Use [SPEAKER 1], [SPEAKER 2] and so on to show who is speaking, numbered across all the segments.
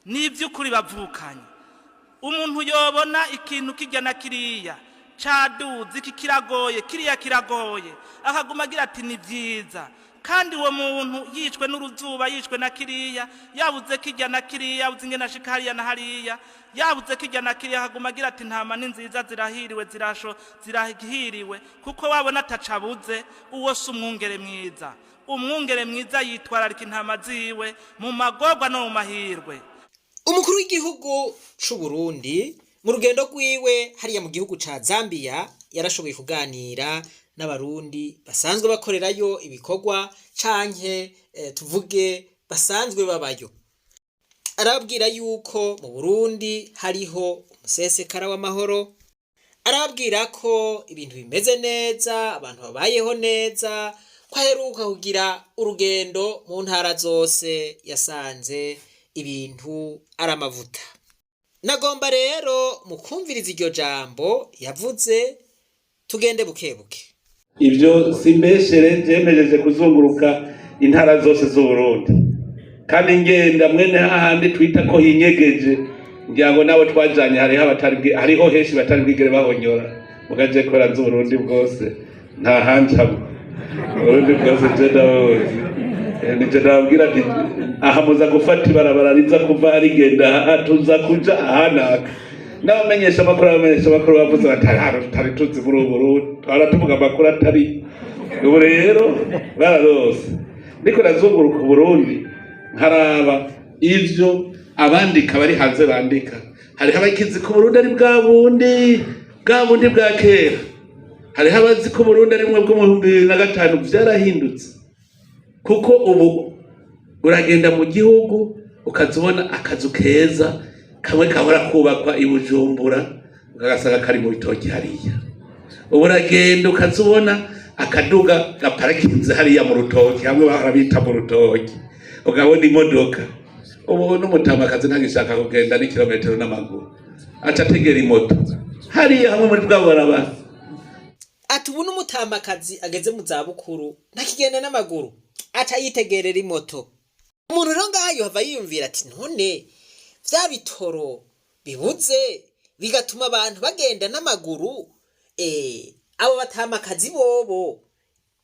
[SPEAKER 1] n'ivy'ukuri bavukanye. Umuntu yobona ikintu kijya na kiriya caduze iki kiragoye kiriya kiragoye akaguma agira ati ni vyiza, kandi uwo muntu yishwe n'uruzuba yishwe na kiriya yabuze kijya na kiriya yabuze ingene ashika hariya na hariya yabuze kijya na kiriya akaguma agira ati ntama ni nziza zirahiriwe zirahiriwe kuko wabona atacabuze uwo si umwungere mwiza. Umwungere mwiza yitwararika intama ziwe mu magorwa no mu mahirwe.
[SPEAKER 2] Umukuru w'igihugu c'u Burundi mu rugendo rwiwe hariya mu gihugu ca Zambia yarashoboye kuganira n'abarundi basanzwe bakorerayo ibikorwa canke tuvuge basanzwe babayo. Arababwira yuko mu Burundi hariho umusesekara w'amahoro, arababwira ko ibintu bimeze neza, abantu babayeho neza, ko aheruka kugira urugendo mu ntara zose yasanze ibintu aramavuta. Nagomba rero mukumviriza iryo jambo yavuze, tugende bukebuke.
[SPEAKER 3] Ivyo simbeshere jemejeje kuzunguruka intara zose z'Uburundi, kandi ngenda mwene hahandi twita ko hinyegeje, ngira ngo nabo twajanye hariho henshi batari bwigere bahonyora, mugaje kora z'Uburundi bwose nta hanjamo Uburundi bwose je ndabozi. Nije ndabwira ati aha muza gufata ibarabara riza kuva rigenda tuza kuja ahanaka. N'abamenyesha amakuru bavuze batari tuzi muri Burundi, twara amakuru atari. Ubu rero bararose ndiko razunguruka Burundi nkaraba ivyo abandika bari hanze bandika. Hariho abakizi ko Burundi ari bwa bundi bwa kera, hariho abazi ko Burundi ari mwe bwo mu 2005 vyarahindutse. Kuko ubu uragenda mu gihugu ukazubona akazu keza kamwe kahora kubakwa i Bujumbura ugasanga kari mu bitoki hariya. Ubu uragenda ukazubona akaduga gaparakinze hariya mu rutoki, hamwe bahora bita mu rutoki, ugabona imodoka. Ubu n'umutamakazi ntagishaka kugenda n'ikilometero n'amaguru, acategera imoto hariya hamwe muri bwa barabara.
[SPEAKER 2] Ati ubu n'umutamakazi ageze mu zabukuru ntakigenda n'amaguru, aca yitegerera imoto. Umuntu rero ngaho hava yiyumvira ati none vya bitoro bibuze bigatuma abantu bagenda n'amaguru, abo batamakazi bobo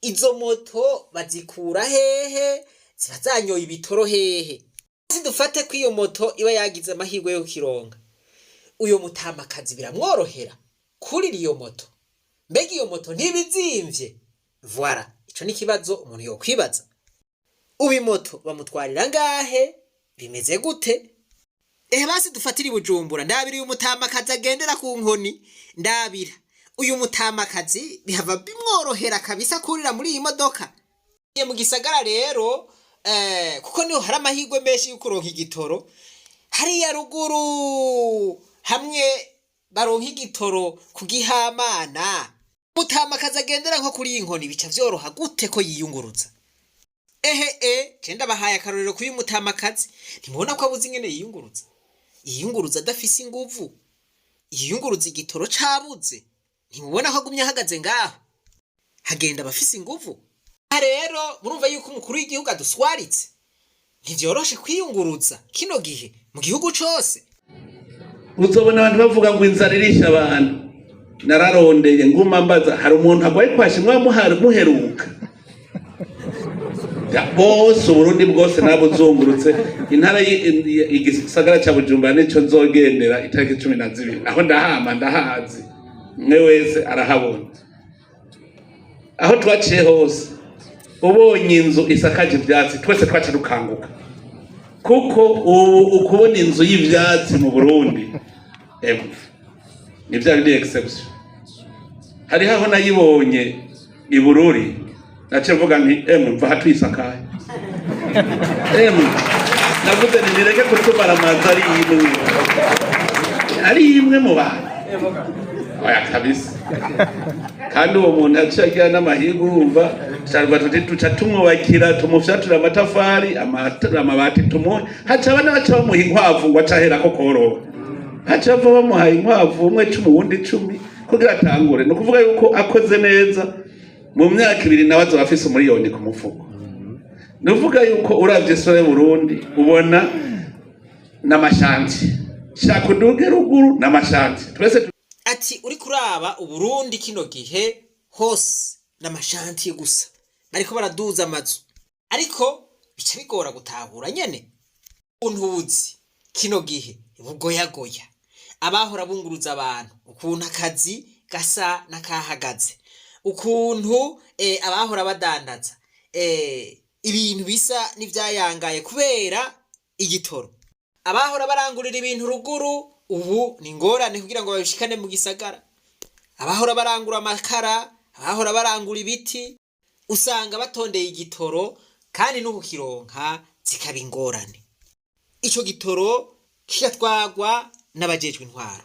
[SPEAKER 2] izo moto bazikura hehe, ziba zanyoye ibitoro hehe? Dufate ko iyo moto iba yagize amahirwe yo kironga, uyo mutamakazi biramworohera kurira iyo moto? Mbega iyo moto ntibizimvye? Voilà, ico ni kibazo umuntu yokwibaza. Ubi moto bamutwarira ngahe, bimeze gute? Basi dufatira i Bujumbura, ndabira uyu mutamakazi agendera ku nkoni, ndabira uyu mutamakazi bihava bimworohera kabisa kurira muri iyi modoka. Ye mu gisagara rero kuko niho hari amahirwe menshi yo kuronka igitoro, hariya ruguru hamwe baronka igitoro kugihamana. Mutamakazi agendera nko kuri inkoni bica vyoroha gute ko yiyunguruza? Cenda bahaye akarorero kuri mutamakazi, ntimubona ko abuze ingene yiyunguruza adafise inguvu, yiyunguruza igitoro cabuze, ntimubona ko agumye ahagaze ngaho, hagenda abafise inguvu. Rero murumva yuko umukuru w'igihugu aduswaritse, ntivyoroshe kwiyunguruza kino gihe mu gihugu cose.
[SPEAKER 3] Uzobona abantu bavuga ngo inzara irisha abantu. Nararondeye nguma mbaza hari umuntu agwaye kwashimwa muheruka. Bose Uburundi bwose nabo zungurutse intara igisagara ca Bujumbura nico nzogendera itariki 12, aho ndahazi mwe wese arahabona. Aho twaciye hose ubonye inzu isakaje ivyatsi twese twaca dukanguka, kuko ukubona inzu y'ivyatsi mu Burundi ni vya exception. Hari aho nayibonye i Bururi nace mvuga nti mva hatwisakaye. Navuze ni nireke kutumara amazi ari imwe mu bantu oya kabisa. Kandi uwo muntu acagira n'amahirwe urumva cyarwa tuca tumwubakira tumufyatura amatafari amabati haca abana baca bamuha inkwavu ngo acahera ko korora, haca bava bamuha inkwavu umwe 10 uwundi 10 kugira atangure. No kuvuga yuko akoze neza mu myaka 2 nawe azafise umuriyoni ku mufuko. Nuvuga yuko uravye sore Burundi ubona n'amashanti shaka uduge ruguru n'amashanti twese
[SPEAKER 2] ati uri kuraba Uburundi kino gihe hose n'amashanti gusa bariko baraduza amazu ariko bica bigora gutahura nyene untuzi kino gihe bugoyagoya abahora bunguruza abantu ukuntu akazi gasa nakahagaze ukuntu abahora badandaza ibintu bisa n'ivyayangaye kubera igitoro abahora barangurira ibintu ruguru ubu ni ngorane kugira ngo babishikane mu gisagara abahora barangura amakara abahora barangura ibiti usanga batondeye igitoro kandi n'ukukironka zikaba ingorane ico gitoro kigatwagwa n'abajejwe intwaro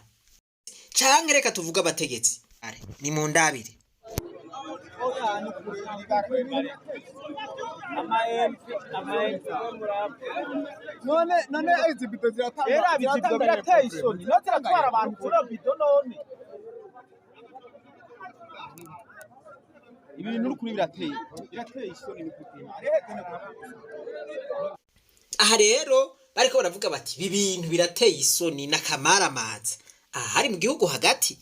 [SPEAKER 2] canke reka tuvuga abategetsi ni mu ndabire
[SPEAKER 4] none exhibito ziratanga birateye isoni ziratwara abantu kuri bido none ibintu uri kuri birateye isoni
[SPEAKER 2] aha rero bariko baravuga bati ibi bintu birateye isoni n'akamaramaza aha hari mu gihugu hagati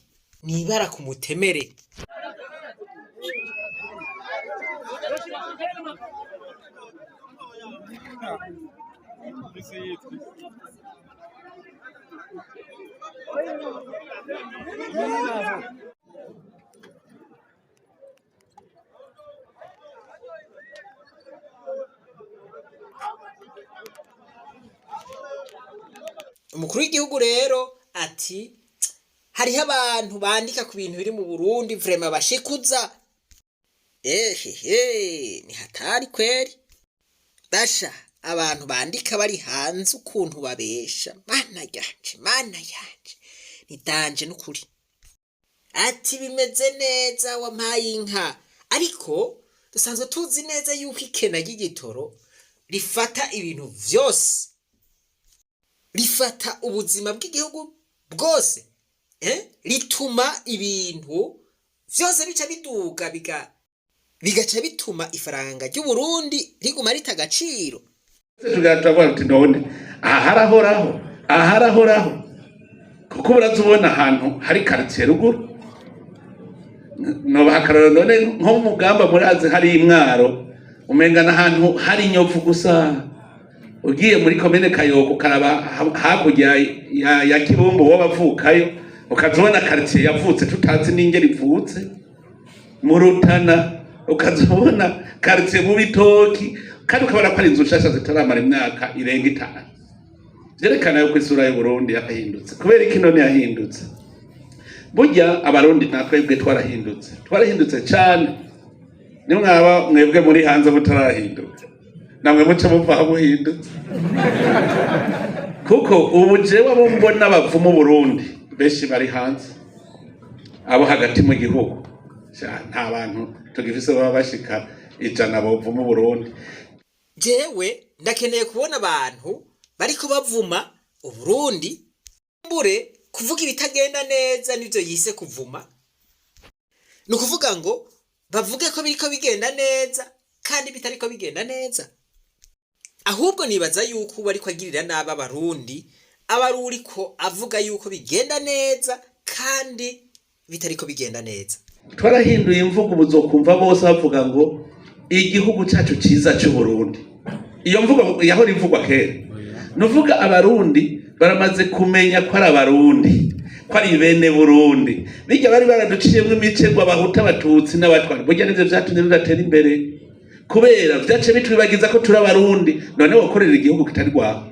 [SPEAKER 2] nibara ku mutemere umukuru w'igihugu rero ati hariho abantu bandika ku bintu biri mu Burundi vrema bashikuza ni hatari kweri basha abantu bandika bari hanze ukuntu babesha mana yanje nidanje n'ukuri ati bimeze neza wampaye inka ariko dusanzwe tuzi neza yuko ikena ry'igitoro rifata ibintu vyose rifata ubuzima bw'igihugu bwose rituma ibintu vyose bica biduga bigaca bituma ifaranga ry'Uburundi riguma rita agaciro
[SPEAKER 3] tugatavuga tuti none aharahoraho kuko burazubona ahantu hari quartier ruguru no bahakararo none nko mu Mugamba murazi hari imwaro umenga n'ahantu hari inyovu gusa ugiye muri komine Kayoko karaba hakurya ya Kibumbu wo bavukayo ukazubona quartier yavutse tutazi n'ingeri ivutse mu Rutana ukazubona quartier mu Bitoki kandi ukabona ko ari inzu nshasha zitaramara imyaka irenga 5 vyerekana yuko isura y'u Burundi yahindutse kubera iki none yahindutse burya abarundi natwebwe twarahindutse cyane nimwaba mwebwe muri hanze butarahinduka namwe muce muva buhindutse kuko ubu jewe abo mbona bava mu Burundi benshi bari hanze abo hagati mu gihugu nta bantu tugifise baba bashika 100 bava mu Burundi
[SPEAKER 2] jewe ndakeneye kubona abantu bariko bavuma Uburundi mbure kuvuga ibitagenda neza nivyo yise kuvuma nukuvuga ngo bavuge ko biriko bigenda neza kandi bitariko bigenda neza ahubwo nibaza yuko bariko agirira naba abarundi abaruriko avuga yuko bigenda neza kandi bitariko bigenda neza
[SPEAKER 3] twarahinduye imvugo buzokumva bose bavuga ngo igihugu cyacu ciza cy'u Burundi iyo mvugo yahora ivugwa kera nuvuga abarundi baramaze kumenya ko ari abarundi ko ari bene Burundi bijya bari baraduciyemwe imicego abahuta abatutsi n'abatwara burya nivyo vyatumye rudatera imbere kubera vyace bitwibagiza ko turi abarundi none wokorera igihugu kitari rwawe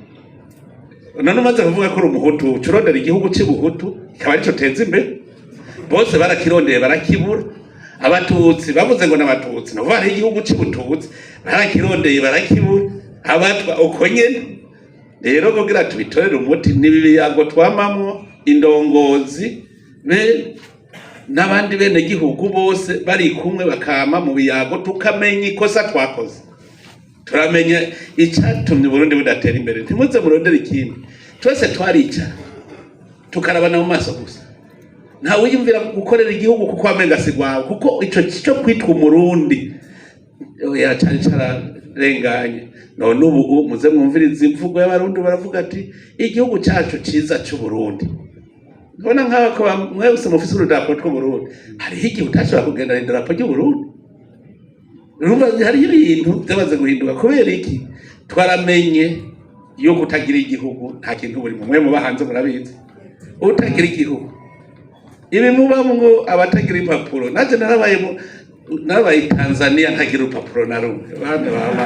[SPEAKER 3] none umaze kuvuga ko uri umuhutu curondera igihugu cy'ubuhutu kaba arico teza imbere bose barakirondeye barakibura abatutsi bavuze ngo n'abatutsi no bari igihugu cy'ubututsi barakirondeye barakibura abatwa uko nyene rero kugira tubitorere umuti nibibi yago twamamwo indongozi n'abandi bene gihugu bose bari kumwe bakama mu biyago tukamenya ikosa twakoze turamenya icyatumye Burundi budatera imbere ntimuze murondera ikindi twese twarica tukarabana mu maso gusa nta wiyumvira gukorera igihugu kuko amenga sigwawe kuko ico cyo kwitwa umurundi yaracari cararenganye none ubu muze mwumviriza imvugo y'abarundi baravuga ati igihugu cyacu ciza c'Uburundi. Mbona nk'ako mwese mufise urudarapo tw'Uburundi, hariho igihe utashobora kugendana idarapo ry'Uburundi. Urumva hariho ibintu byamaze guhinduka kubera iki? Twaramenye yo kutagira igihugu nta kintu buri mwe mu bahanze murabizi. Utagira igihugu ibi mubamwo abatagira impapuro, naje narabaye Tanzania ntagira urupapuro na rumwe. Bana baba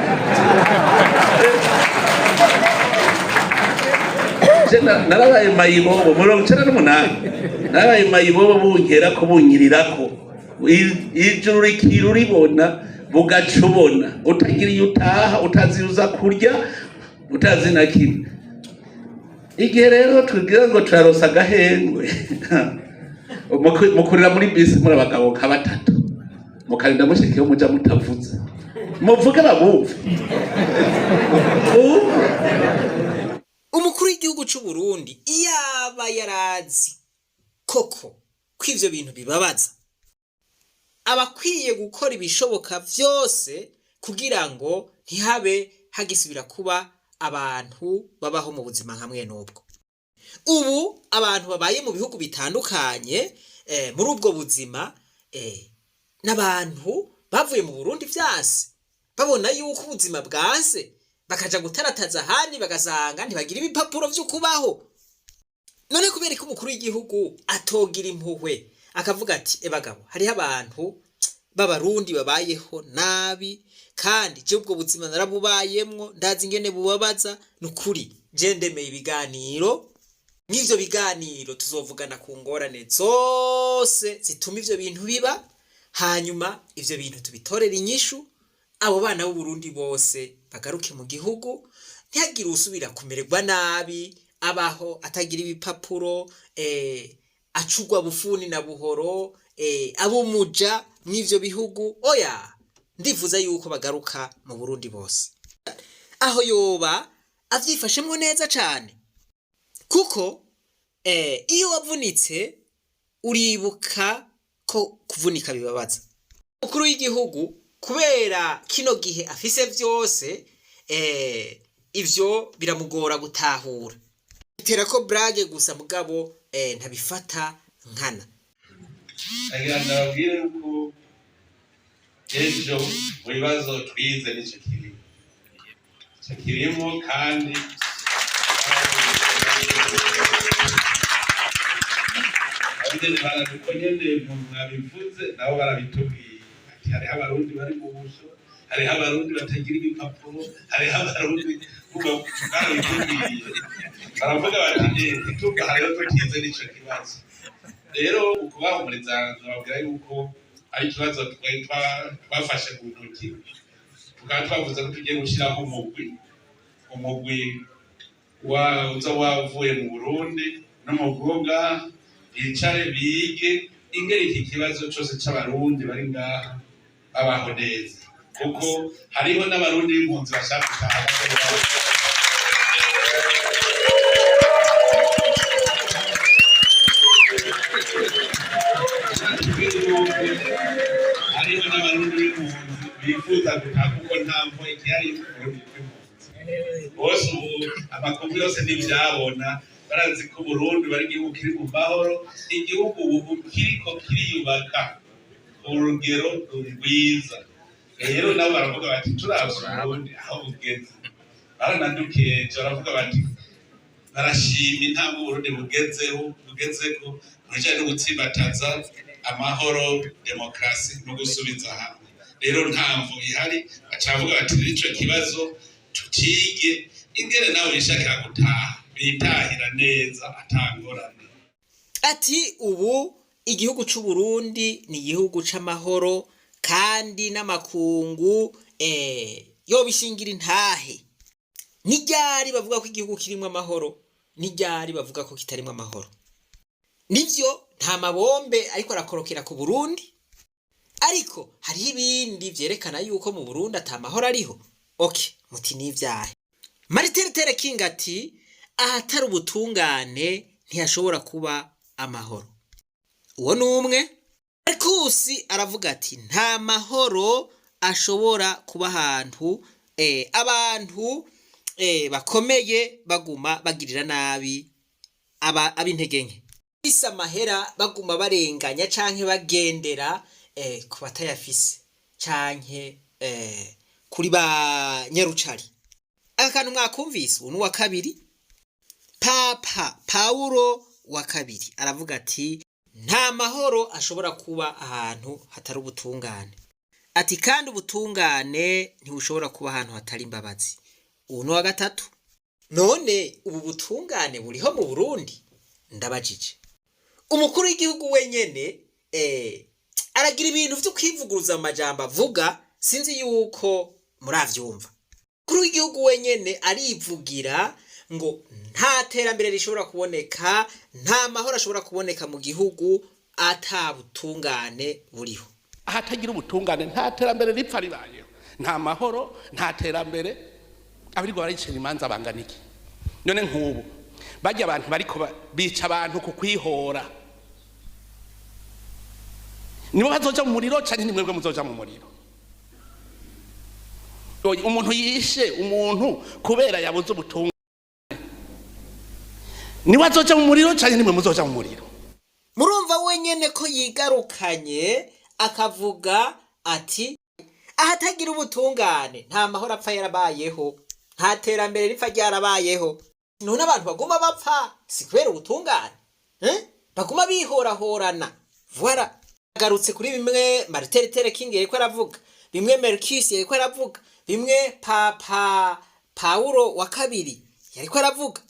[SPEAKER 3] narabaye mayibobo 98, narabaye mayibobo bunkera ko bunyirirako ijuru rikiru ribona bugacubona, utagira iyo utaha, utaziuza kurya, utazi na kimwe. Igihe rero tugira ngo turarosa agahengwe mukurira muri bisi muri abagabo nka batatu, mukarinda mushikiyeho muja mutavuze, muvuge babumve.
[SPEAKER 2] Umukuru w'igihugu c'u Burundi iyaba yarazi koko kw'ivyo bintu bibabaza, abakwiye gukora ibishoboka vyose kugira ngo ntihabe hagisubira kuba abantu babaho mu buzima hamwe n'ubwo. Ubu abantu babaye mu bihugu bitandukanye muri ubwo buzima n'abantu bavuye mu Burundi vyase babona yuko ubuzima bwanse, bakaja gutarataza ahandi bagasanga ntibagira ibipapuro vyo kubaho. None kubera ko umukuru w'igihugu atogira impuhwe akavuga ati bagabo, hariho abantu b'abarundi babayeho nabi kandi je ubwo buzima narabubayemwo, ndazi ingene bubabaza, nukuri je ndemeye ibiganiro. N'ivyo biganiro tuzovugana ku ngorane zose zituma ivyo bintu biba, hanyuma ivyo bintu tubitorera inyishu, abo bana b'u Burundi bose bagaruke mu gihugu, ntihagire usubira kumererwa nabi, abaho atagira ibipapuro, acugwa bufuni na buhoro, abumuja mw'ivyo bihugu. Oya, ndifuza yuko bagaruka mu Burundi bose, aho yoba avyifashemwo neza cane, kuko iyo wavunitse uribuka ko kuvunika bibabaza. Umukuru w'igihugu kubera kino gihe afise vyose, ivyo biramugora gutahura, bitera ko brage gusa mugabo ntabifata nkana.
[SPEAKER 3] Agira ndabwire ko ejo mu bibazo twize n'icyo kirimo kandi baradukonye mwabivuze nabo barabitubwiye ati hariho abarundi bari mu busho, hariho abarundi batagira ibipapuro, hariho abarundi barabitubwiye, baravuga bati ntituga hariho tutize n'icyo kibazo. Rero ukubahumuriza nababwira yuko ari ikibazo twafashe ku ntoki, tukaba twavuze ko tugiye gushyiraho umugwi uza wavuye mu Burundi no mu Bwoga, bicare bige ingene iki kibazo cyose c'abarundi bari ngaha babaho neza, kuko hariho n'abarundi b'impunzi bashaka gutaha. Hariho n'abarundi b'impunzi bifuza gutaha kuko nta mvo igihari y'uburundi bw'impunzi. Bose ubu amakungu yose ntivyabona, barazi ko Burundi bari igihugu kiri mu mahoro, igihugu ubu kiriko kiriyubaka urugero rwiza. Rero nabo baravuga bati turavye Burundi aho bugeze, baranadukeje baravuga bati barashima intambwe Burundi bugezeko mujanye no gutsimbataza amahoro, demokrasi no gusubiza hamwe. Rero ntamvu ihari, bacavuga bati ico kibazo tukige ingene nawe bishakira gutaha bitahira neza atangorane.
[SPEAKER 2] Ati ubu igihugu c'u Burundi ni igihugu c'amahoro kandi n'amakungu yo bishingira intahe. N'iryari bavuga ko igihugu kirimwo amahoro, n'iryari bavuga ko kitarimwo amahoro. Nivyo nta mabombe ariko arakorokera ku Burundi, ariko hari ibindi vyerekana yuko mu Burundi atamahoro ariho. Okay, muti n'ivyahe. Martin Luther King ati ahatari ubutungane ntiyashobora kuba amahoro. Uwo numwe. Marcus aravuga ati nta mahoro ashobora kuba ahantu abantu bakomeye baguma bagirira nabi ab'intege nke, bise amahera baguma barenganya canke bagendera ku batayafise canke kuri ba nyarucari. Akantu mwakumvise ubu wa kabiri, Papa Paulo wa kabiri aravuga ati nta mahoro ashobora kuba ahantu hatari ubutungane, ati kandi ubutungane ntibushobora kuba ahantu hatari imbabazi. Ubu wa gatatu, none ubu butungane buriho mu Burundi? Ndabajije. Umukuru w'igihugu wenyene aragira ibintu vyo kwivuguruza amajambo avuga, sinzi yuko muravyumva. Umukuru w'igihugu wenyene arivugira ngo nta terambere rishobora kuboneka, nta mahoro ashobora kuboneka mu gihugu ata butungane buriho.
[SPEAKER 3] Ahatagira ubutungane nta terambere ripfa ribayeho, nta mahoro, nta terambere. Abirirwa baricira imanza bangana iki? None nk'ubu bajya abantu bariko bica abantu ku kwihora, nibo bazoja mu muriro canke ni mwebwe muzoja mu muriro? Umuntu yishe umuntu kubera yabuze ubutungane, niwe azoja mu muriro canke ni mwe muzoja mu muriro?
[SPEAKER 2] Murumva wenyene ko yigarukanye akavuga ati ahatagira ubutungane nta mahoro apfa yarabayeho, nta terambere ripfa ryarabayeho. None abantu baguma bapfa si kubera ubutungane, baguma bihorahorana. Voilà, agarutse kuri bimwe Martin Luther King yariko aravuga, bimwe Marcus yariko aravuga, bimwe Papa Paulo wa kabiri yariko aravuga.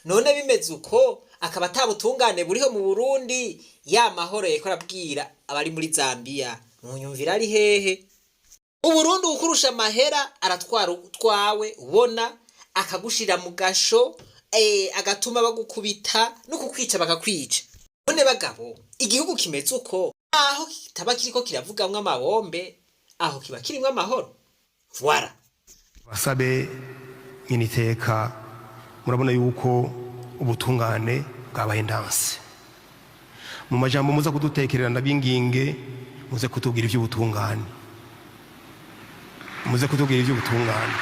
[SPEAKER 2] None bimeze uko akaba atabutungane buriho mu Burundi, ya mahoro yariko arabwira abari muri Zambia munyumvira ari hehe? Uburundi ukurusha amahera aratwara utwawe ubona, akagushira mu gasho, agatuma bagukubita no kukwica bakakwica. None bagabo, igihugu kimeze uko aho kitaba kiriko kiravugamwe amabombe, aho kiba kirimwe amahoro. Voilà.
[SPEAKER 5] Basabe nyiniteka, murabona yuko ubutungane bwabaye ndanse. Mu majambo muza kudutekerera nabinginge, muze kutubwira ivy'ubutungane. Muze kutubwira ivy'ubutungane.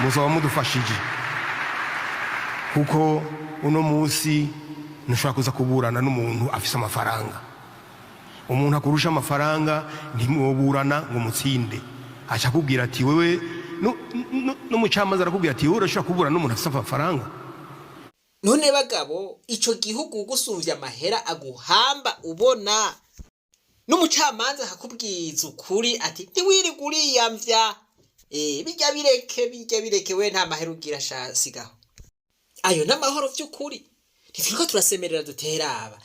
[SPEAKER 5] Muzoba mudufashije. Kuko uno munsi ntushobora kuza kuburana n'umuntu afise amafaranga. Umuntu akurusha amafaranga ntimwoburana ngo mutsinde. Acha kubwira ati wewe no mucamaza arakubwira ati wewe urashobora kuburana n'umuntu afise amafaranga.
[SPEAKER 2] None bagabo, ico gihugu gusumvya amahera aguhamba ubona, n'umucamanza akakubwiza ukuri ati ntiwiriguriye amvya, bijya bireke we nta mahera ugira sigaho. Ayo n'amahoro vy'ukuri. Ntituriko turasemerera duteraba.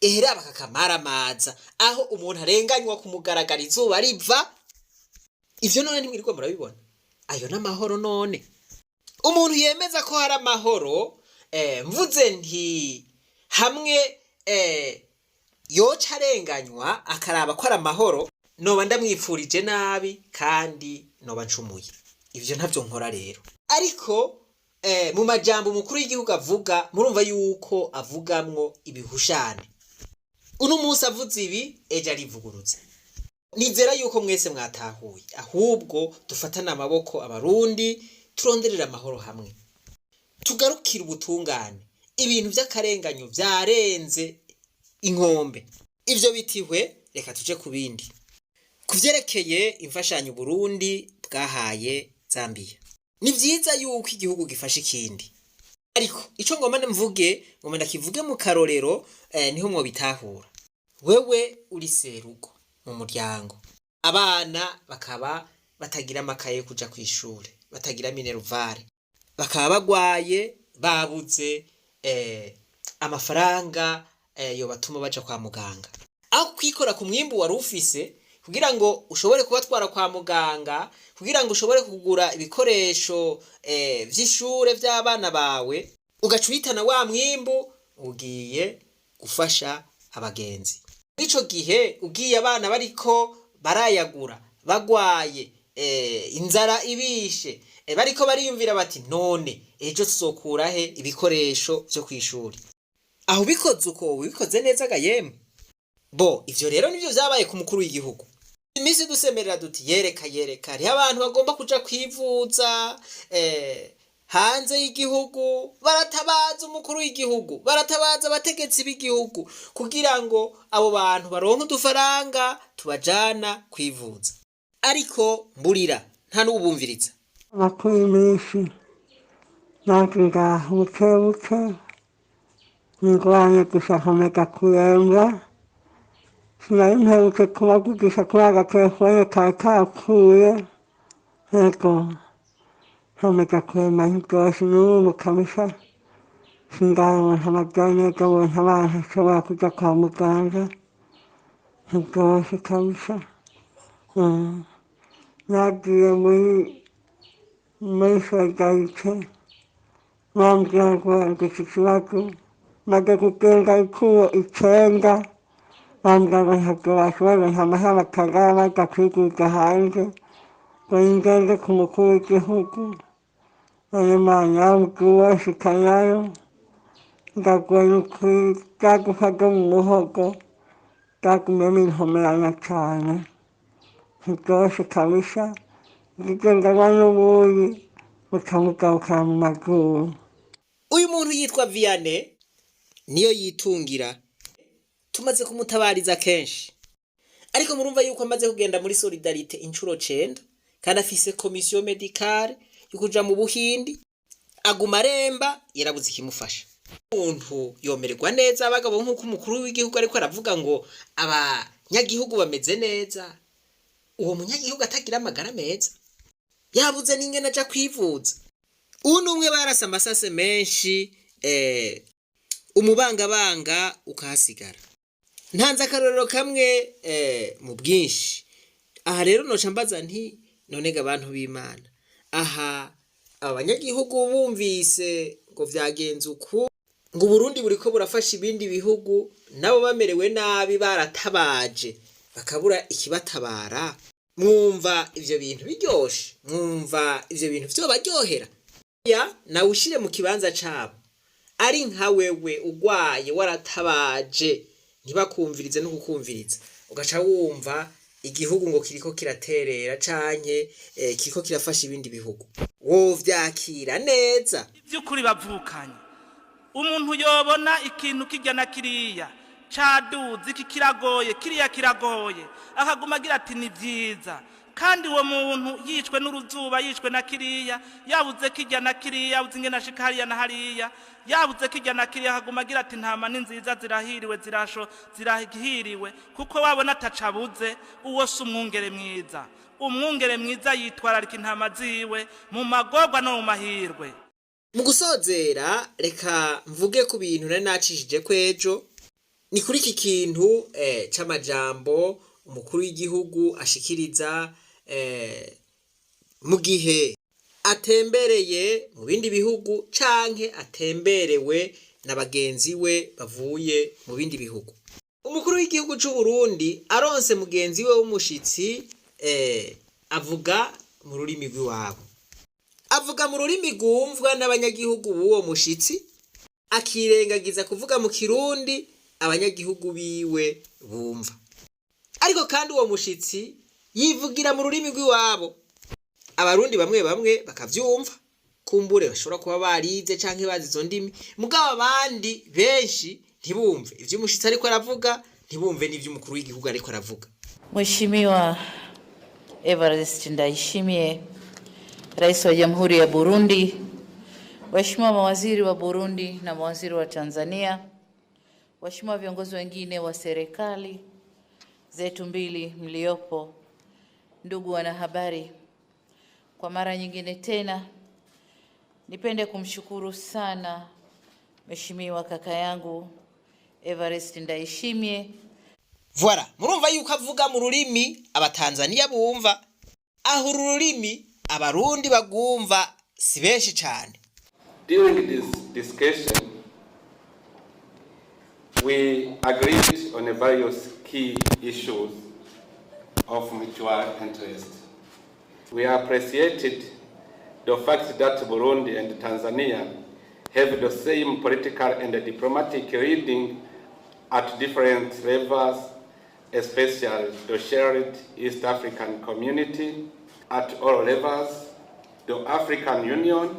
[SPEAKER 2] Eheraba kakamara amaza aho umuntu arenganywa kumugaragara izuba riva. Ivyo none ntimwirirwa murabibona. Ayo n'amahoro none. Umuntu yemeza ko hari amahoro, mvuze nti hamwe yoca arenganywa akaraba ko ari amahoro, noba ndamwipfurije nabi kandi noba ncumuye. Ivyo ntavyo nkora rero. Ariko mu majambo umukuru w'igihugu avuga, murumva yuko avugamwo ibihushane. Uno munsi avuze ibi, ejo arivuguruza. Nizera yuko mwese mwatahuye, ahubwo dufatana amaboko abarundi turonderera amahoro hamwe. Tugarukira ubutungane. Ibintu vy'akarenganyo vyarenze inkombe. Ivyo bitihwe, reka tuje kubindi. Kuvyerekeye imfashanyo Burundi bwahaye Zambia. Ni vyiza yuko igihugu gifasha ikindi. Ariko ico ngomba mvuge, ngomba ndakivuge mu karorero, niho mwo bitahura. Wewe uri serugo mu muryango. Abana bakaba batagira amakaye kuja kw'ishure, batagira minervare. Bakaba bagwaye, babuze amafaranga yo batuma baja kwa muganga. Aho kwikora ku mwimbu wari ufise kugira ngo ushobore kubatwara kwa muganga, kugira ngo ushobore kugura ibikoresho vy'ishure vy'abana bawe, ugacuitana wa mwimbu ugiye gufasha abagenzi. Ico gihe ugiye abana bariko barayagura, bagwaye, inzara ibishe, bariko bariyumvira bati none ejo tuzokurahe ibikoresho vyo kw'ishuri. Aho bikoze uko ubikoze neza ga yemwe. Bo ivyo rero nivyo vyabaye ku mukuru w'igihugu. imisi dusemerera duti yereka hariho abantu bagomba kuja kwivuza hanze y'igihugu, baratabaza umukuru w'igihugu, baratabaza abategetsi b'igihugu kugira ngo abo bantu baronke udufaranga tubajana kwivuza. Ariko mburira nta n'ubumviriza.
[SPEAKER 6] Amakuru menshi nagira buke nigwanye gusa nkomeza kuremba, sinari mperuke kubavugisha kuri agatelefone kari kapfuye, yego nkomeza kuremba ntirwose n'ubu kabisa sindaronka amajyanega bonka abantu nshobora kuja kwa muganga ntirwose kabisa. Nagiye muri solidarite bambwira ngo iki kibazo maze kugenda inshuro 9 bambwira ngo ntabwo bashobora nta mahera batagara baja kwiguza hanze ngo ngende ku mukuru w'igihugu. Ayo manya yambwiwe shikanayo ndagoye ukuri byagufa byo mu muhogo byagumyemo inkomeranya cane ntirwose kabisa. Ngigenda n'ubuyi bukamugarukana mu maguru.
[SPEAKER 2] Uyu muntu yitwa Vianney niyo yitungira, tumaze kumutabariza kenshi, ariko murumva yuko amaze kugenda muri solidarite inshuro 9 kandi afise komisiyo medicale yo kuja mu Buhindi, aguma aremba yarabuze ikimufasha. Umuntu yomererwa neza abagabo nk'uko umukuru w'igihugu ariko aravuga ngo abanyagihugu bameze neza, uwo munyagihugu atagira amagara meza yabuze n'ingene aja kwivuza. Unumwe barasa amasase menshi umubangabanga ukahasigara. Ntanze akarorero kamwe mu bwinshi. Aha rero noca mbaza nti nonega abantu b'Imana, aha abanyagihugu bumvise ngo vyagenze uku, ngo Burundi buriko burafasha ibindi bihugu nabo bamerewe nabi baratabaje bakabura ikibatabara, mwumva ivyo bintu biryoshe? Mwumva ivyo bintu vyo baryohera? Ya nawe ushire mu kibanza cabo, ari nka wewe ugwaye waratabaje ntibakumvirize no kukumviriza, ugaca wumva igihugu ngo kiriko kiraterera canke kiriko kirafasha ibindi bihugu, wo vyakira neza?
[SPEAKER 1] Ivy'ukuri bavukanye, umuntu yobona ikintu kijya na kiriya caduze iki kiragoye kiriya kiragoye akaguma agira ati ni vyiza, kandi uwo muntu yishwe n'uruzuba yishwe na kiriya yabuze kijya na kiriya yabuze ingene ashika hariya na hariya yabuze kijya na kiriya akaguma agira ati ntama ni nziza zirahiriwe zirahiriwe kuko wabona atacabuze. Uwo si umwungere mwiza. Umwungere mwiza yitwararika intama ziwe mu magorwa no mu mahirwe.
[SPEAKER 2] Mu gusozera reka mvuge ku bintu nari nacishije kwejo, ni kuri iki kintu c'amajambo umukuru w'igihugu ashikiriza mu gihe atembereye mu bindi bihugu canke atemberewe na bagenzi we bavuye mu bindi bihugu. Umukuru w'igihugu c'u Burundi aronse mugenzi we w'umushitsi avuga mu rurimi rw'iwabo, avuga mu rurimi rwumvwa n'abanyagihugu b'uwo mushitsi, akirengagiza kuvuga mu kirundi abanyagihugu biwe bumva. Ariko kandi uwo mushitsi yivugira mu rurimi rw'iwabo, abarundi bamwe bamwe bakavyumva, kumbure bashobora kuba barize canke bazi izo ndimi, mugabo abandi benshi ntibumve ivyo umushitsi ariko aravuga, ntibumve n'ivyo umukuru w'igihugu ariko aravuga.
[SPEAKER 7] Mheshimiwa Evariste Ndayishimiye, Rais wa Jamhuri ya Burundi, Waheshimiwa mawaziri wa Burundi na mawaziri wa Tanzania, waheshimiwa viongozi wengine wa serikali zetu mbili mliopo, ndugu wanahabari, kwa mara nyingine tena nipende kumshukuru sana Mheshimiwa kaka yangu Evariste Ndayishimiye.
[SPEAKER 2] Voilà, murumva yuko avuga mu rurimi abatanzania bumva, aho ururimi abarundi bagumva si benshi cyane.
[SPEAKER 3] During this discussion, we agreed on various key issues of mutual interest. We appreciated the fact that Burundi and Tanzania have the same political and diplomatic leading at different levels, especially the shared East African community at all levels, the African Union,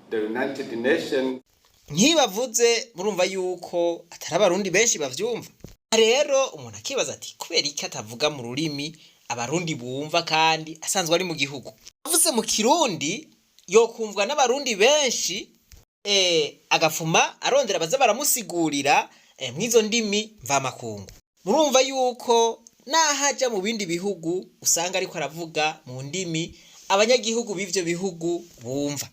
[SPEAKER 3] the United Nations.
[SPEAKER 2] Nkibavuze murumva yuko atari abarundi benshi bavyumva. Rero umuntu akibaza ati kubera iki atavuga mu rurimi abarundi bumva kandi asanzwe ari mu gihugu. Avuze mu Kirundi yokumvwa n'abarundi benshi agafuma arondera baza baramusigurira mwizo ndimi mva makungu. Murumva yuko nahaja mu bindi bihugu usanga ariko aravuga mu ndimi abanyagihugu b'ivyo bihugu bumva.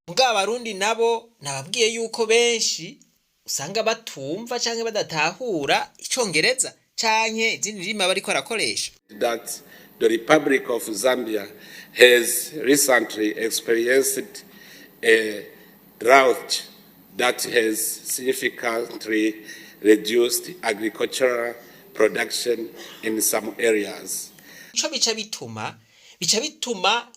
[SPEAKER 2] Muga abarundi nabo nababwiye yuko benshi usanga batumva canke badatahura icongereza canke izindi ndimi bariko arakoresha.
[SPEAKER 3] That the Republic of Zambia has recently experienced a drought that has significantly reduced agricultural production in some areas.
[SPEAKER 2] Ico bica bituma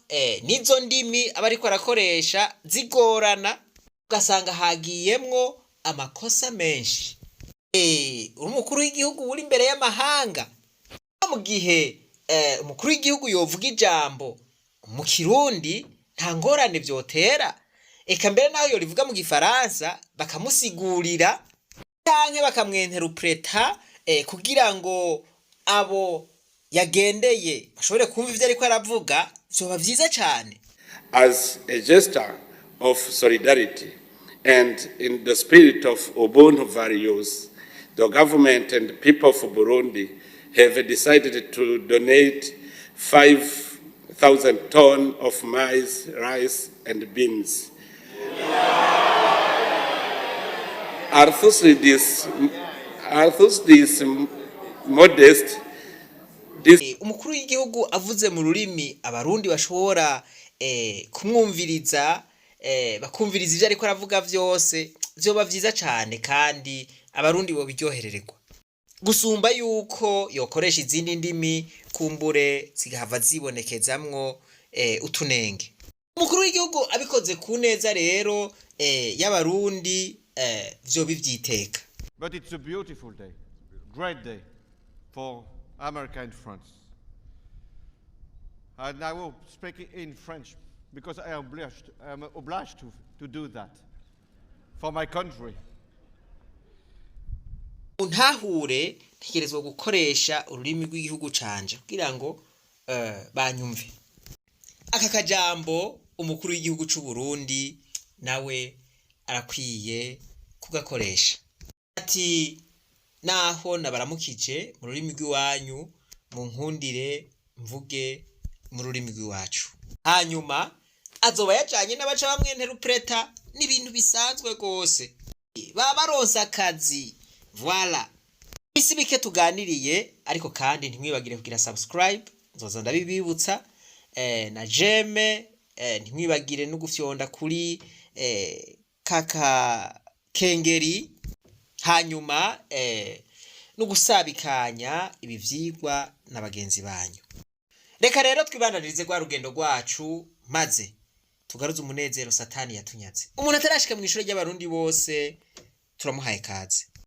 [SPEAKER 2] nizo ndimi abariko arakoresha zigorana ugasanga hagiyemwo amakosa menshi. Umukuru w'igihugu uri imbere y'amahanga mu gihe umukuru w'igihugu yovuga ijambo mu Kirundi nta ngorane vyotera, eka mbere naho yo rivuga mu Gifaransa bakamusigurira canke bakamwenterpreta kugira ngo abo yagendeye bashobore kumva ivyo ariko aravuga, vyoba vyiza cyane.
[SPEAKER 3] As a gesture of solidarity and in the spirit of Ubuntu values, the government and the people of Burundi have decided to donate 5,000 tons of maize, rice, and beans. Although this modest,
[SPEAKER 2] umukuru w'igihugu avuze mu rurimi abarundi bashobora kumwumviriza bakumviriza ivyo ariko aravuga vyose, vyoba vyiza cyane kandi abarundi bo biryoherererwa gusumba yuko yokoresha izindi ndimi kumbure zigahava zibonekezamwo utunenge. Umukuru w'igihugu abikoze ku neza rero y'abarundi vyo bivyiteka.
[SPEAKER 8] But it's a beautiful day, great day for America and France. And I will speak in French because I am obliged to do that for my country.
[SPEAKER 2] Untahure ntegerezwa gukoresha ururimi rw'igihugu canje kugira ngo banyumve. Aka kajambo umukuru w'igihugu c'u Burundi nawe arakwiye kugakoresha. Ati naho nabaramukije mu rurimi rw'iwanyu mu nkundire mvuge mu rurimi rw'iwacu. Hanyuma azoba yajanye n'abaca bamwenterpreta n'ibintu bisanzwe gose. Baronse akazi. Voilà. Isi bike tuganiriye ariko kandi ntimwibagire kugira subscribe nzoza ndabibibutsa na jeme ntimwibagire no gufyonda kuri kaka kengeri hanyuma no gusabikanya ibi vyigwa n'abagenzi banyu. Reka rero twibandanirize kwa rugendo rwacu maze tugaruze umunezero satani yatunyaze. Umuntu atarashika mu ishuri ry'abarundi bose turamuhaye kaze.